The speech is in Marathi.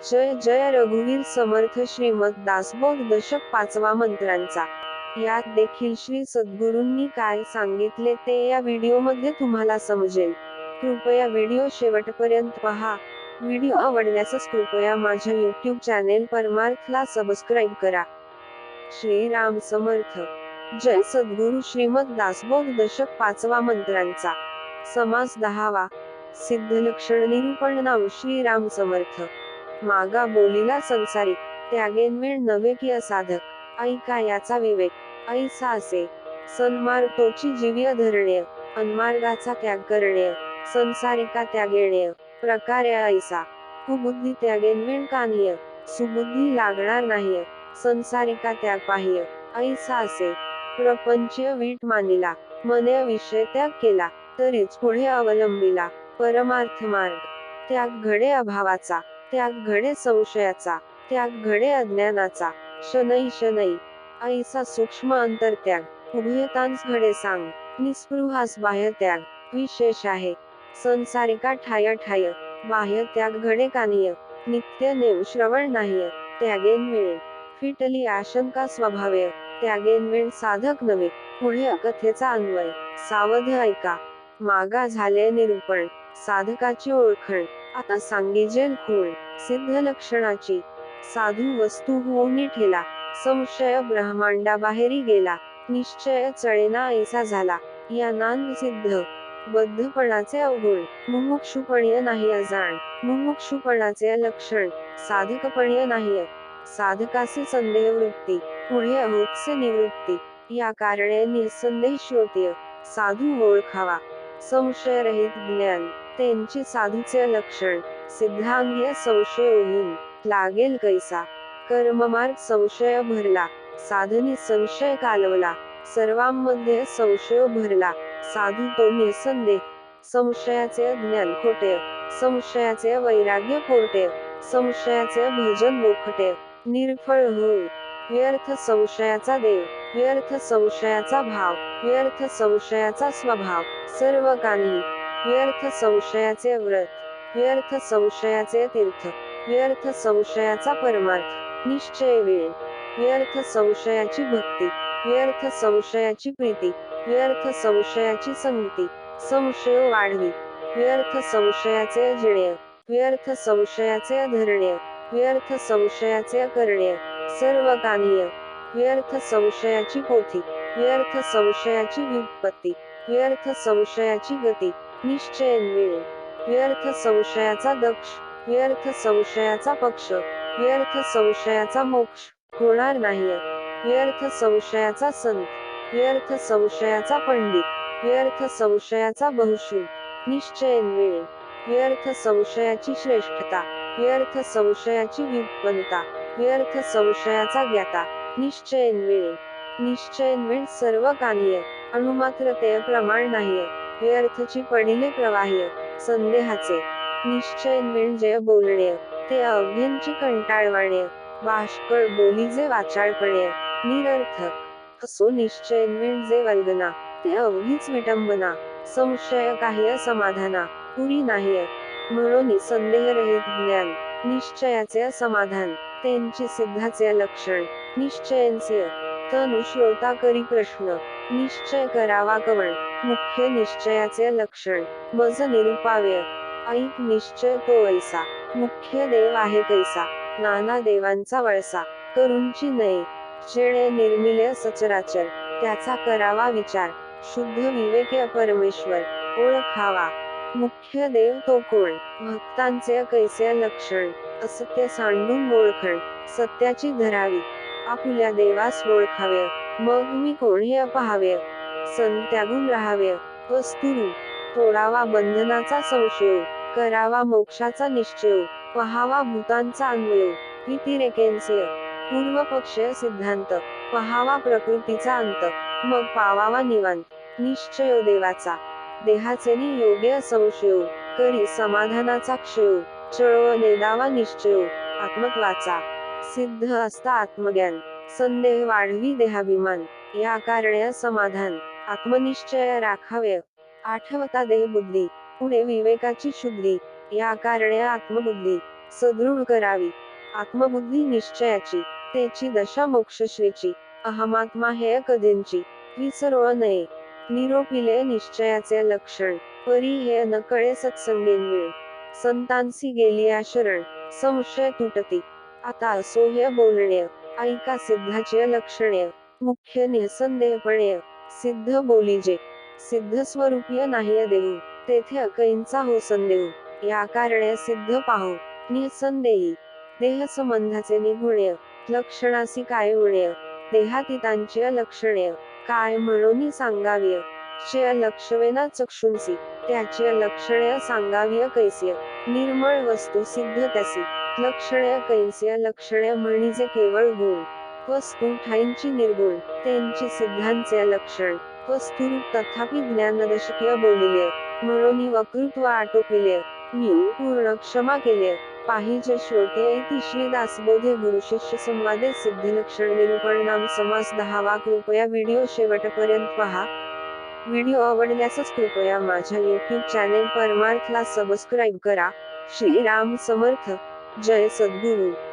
जय जय रघुवीर समर्थ श्रीमद दासबोध दशक 5वा मंत्रांचा। यात देखील श्री सद्गुरूंनी काय सांगितले ते या व्हिडिओमध्ये तुम्हाला समजेल। कृपया व्हिडिओ शेवटपर्यंत पहा। व्हिडिओ आवडल्यास कृपया माझ्या YouTube चॅनेल परमार्थला सबस्क्राईब करा। श्री राम समर्थ। जय सद्गुरु श्रीमद दासबोध दशक 5वा मंत्रांचा। समास 10वा। सिद्धलक्षण निरूपण नाम श्री राम समर्थ। मागा बोलिला संसारिक, त्यागेनवेळ नव्हे की असाधक, ऐका याचा विवेक, ऐसा असे. सन्मार्ग जीव्य धरणेय, अनमार्गाचा त्याग करणेय, संसारिका त्यागेणेय, प्रकारे ऐसा. कुबुद्धी त्यागेनवेळ कानिय, सुबुद्धी लागणार नाहीय, संसारिका त्याग पाहिय, ऐसा असे. प्रपंचीय वीट मानिला, मने विषय त्याग केला, तरीच पुढे अवलंबिला, परमार्थ मार्ग. त्याग घडे अभावाचा, त्याग घडे संशयाचा, त्याग घडे अज्ञानाचा, शनै शनै. ऐसा सूक्ष्म अंतरत्याग, उभयतांस घडे सांग, निस्पृहास बाह्य त्याग, विशेष आहे. संसारिका ठाय ठाय, बाह्य त्याग घडे कानिय, नित्य नेम श्रवण नाहीय, त्यागेन वेळ. फिटली आशंका स्वभावय, त्यागेन वेळ साधक नव्हे, पुढे कथेचा अन्वय, सावध ऐका. मागा झाले निरूपण, साधकाची ओळखण, आता सांगिजेल खूण, सिद्ध लक्षणाची. साधू वस्तू होऊनी ठेला, संशय ब्रह्मांडा बाहेरी गेला, निश्चय चळेना ऐसा झाला, या नांद सिद्ध. बद्धपणाचे अवगुण, मुमुक्षुपणीय नाही अजाण, मुमुक्षुपणाचे लक्षण, साधकपणीय नाहीय. साधकासे संदेह वृत्ती, पुढे अहोत्से निवृत्ती, या कारणे निसंदेह श्रोतीय, साधू ओळखावा. संशयरहित ज्ञान, त्यांची साधूचे लक्षण, सिद्धांगीय संशयोहीन, लागेल कैसा. कर्ममार्ग संशय भरला, साधनी संशय कालवला, सर्वांमध्ये संशय भरला, साधू तो निसंदेह. संशयाचे ज्ञान खोटे, संशयाचे वैराग्य कोरटे, संशयाचे भजन मोखटे, निर्फळ होय. व्यर्थ संशयाचा देव, व्यर्थ संशयाचा भाव, व्यर्थ संशयाचा स्वभाव, सर्व काही. व्यर्थ संशयाचे व्रत, व्यर्थ संशयाचे तीर्थ, व्यर्थ संशयाचा परमार्थ, निश्चय वेळ. व्यर्थ संशयाची भक्ती, व्यर्थ संशयाची प्रीती, व्यर्थ संशयाची संगती, संशय वाढवी. व्यर्थ संशयाचे जिणेय, व्यर्थ संशयाचे धरणेय, व्यर्थ संशयाचे करणेय, सर्व कानीय. व्यर्थ संशयाची पोथी, व्यर्थ संशयाची व्युत्पत्ती, व्यर्थ संशयाची गती, निश्चयन वेळ. व्यर्थ संशयाचा दक्ष, व्यर्थ संशयाचा पक्ष, व्यर्थ संशयाचा मोक्ष, होणार नाहीय. व्यर्थ संशयाचा संत, व्यर्थ संशयाचा पंडित, व्यर्थ संशयाचा बहुश्रुत, निश्चयन वेळ. व्यर्थ संशयाची श्रेष्ठता, व्यर्थ संशयाची व्युत्पन्नता, व्यर्थ संशयाचा ज्ञाता, निश्चयन वेळ. निश्चयन वेळ सर्व कानीय, अणुमात्र ते प्रमाण नाहीय, व्यर्थची पडिले प्रवाह्य, संदेहाचे. निश्चयन वेळ जय बोलणेय, ते अवघ्यांची कंटाळवाणेय, बाष्कळ बोलीजे वाचाळपणेय, निरर्थक. असो निश्चयन वेळ जे वल्गना, ते अवघीच विटंबना, संशय काही असमाधाना, पुरी नाहीय. म्हणून संदेहरहित ज्ञान, निश्चयाचे असमाधान, त्यांची सिद्धाचे लक्षण, निश्चयनस्य. तनु श्रोता करी प्रश्न, निश्चय करावा कवण, मुख्य निश्चयाचे लक्षण, मज निरुपाव्य. ऐक निश्चय तो ऐसा, मुख्य देव आहे कैसा, नाना देवांचा वळसा, करूंची नये. जेणे निर्मिले सचराचर, त्याचा करावा विचार, शुद्ध विवेकी परमेश्वर, ओळखावा. मुख्य देव तो कोण, भक्तांचे कैसे लक्षण, असत्य सांडून ओळखण, सत्याची धरावी. आपुल्या देवास ओळखावे, मग मी कोण हे पहावे. संत्यागून राहावे, वस्तुरूप. तोडावा बंधनाचा संशय, करावा मोक्षाचा निश्चय, पहावा भूतांचा अन्वय, व्यतिरेकेंस्य. पूर्वपक्षीय सिद्धांत, पहावा प्रकृतीचा अंत, मग पावावा निवांत. निश्चयो देवाचा, देहाचे योग्य संशयो, करी समाधानाचा क्षयो, चळव नेदावा निश्चयो, आत्मत्वाचा. सिद्ध असता आत्मज्ञान, संदेह वाढवी देहाभिमान, या कारणे समाधान, आत्मनिश्चय राखावे. आठवता देहबुद्धी, पुढे विवेकाची शुद्धी, या कारणे आत्मबुद्धी. सदृढ करावी. आत्मबुद्धी निश्चयाची, तेची दशा मोक्षश्रीची. अहमात्मा हे कधींची विसरोळ नये. निरोपिले निश्चयाचे लक्षण, परी हे न कळे सत्संगे मिळ. संतांसी गेलिया शरण, संशय तुटती. आता असो हे बोलणे, ऐका सिद्धाचे लक्षणे. मुख्य निसंदेहपणे, सिद्ध बोलीजे. सिद्ध स्वरूपीय नाही देऊ, तेथे अकैंचा हो संदेह. या कारणे सिद्ध पाहो, निसंदेही. देह संबंधाचे निगुण्य, लक्षणासी काय उण्य. देहातीतांचे लक्षणे, काय म्हणून सांगाव्य. चे लक्षवेना चक्षुंसी, त्याचे लक्षणे सांगाव्य कैस्य. निर्मळ वस्तू सिद्ध त्यासी, लक्षणे कैस्य. लक्षणे म्हणजे केवळ गुण, वस्तू ठाईंची निर्गुण, त्यांची सिद्धांचे लक्षण. वस्तुरूप तथापि ज्ञानदशकीय बोलिले, म्हणून वक्तृत्व आटोपिले. मी पूर्ण क्षमा केले. पाहिजे श्रोते इति श्री दासबोधे गुरुशिष्य संवादे सिद्धलक्षण निरूपण नाम समास 10वा. कृपया व्हिडिओ शेवटपर्यंत पहा. व्हिडिओ आवडल्यास कृपया माझ्या YouTube चॅनेल परमार्थला सबस्क्राईब करा. श्री राम समर्थ. जय सद्गुरु.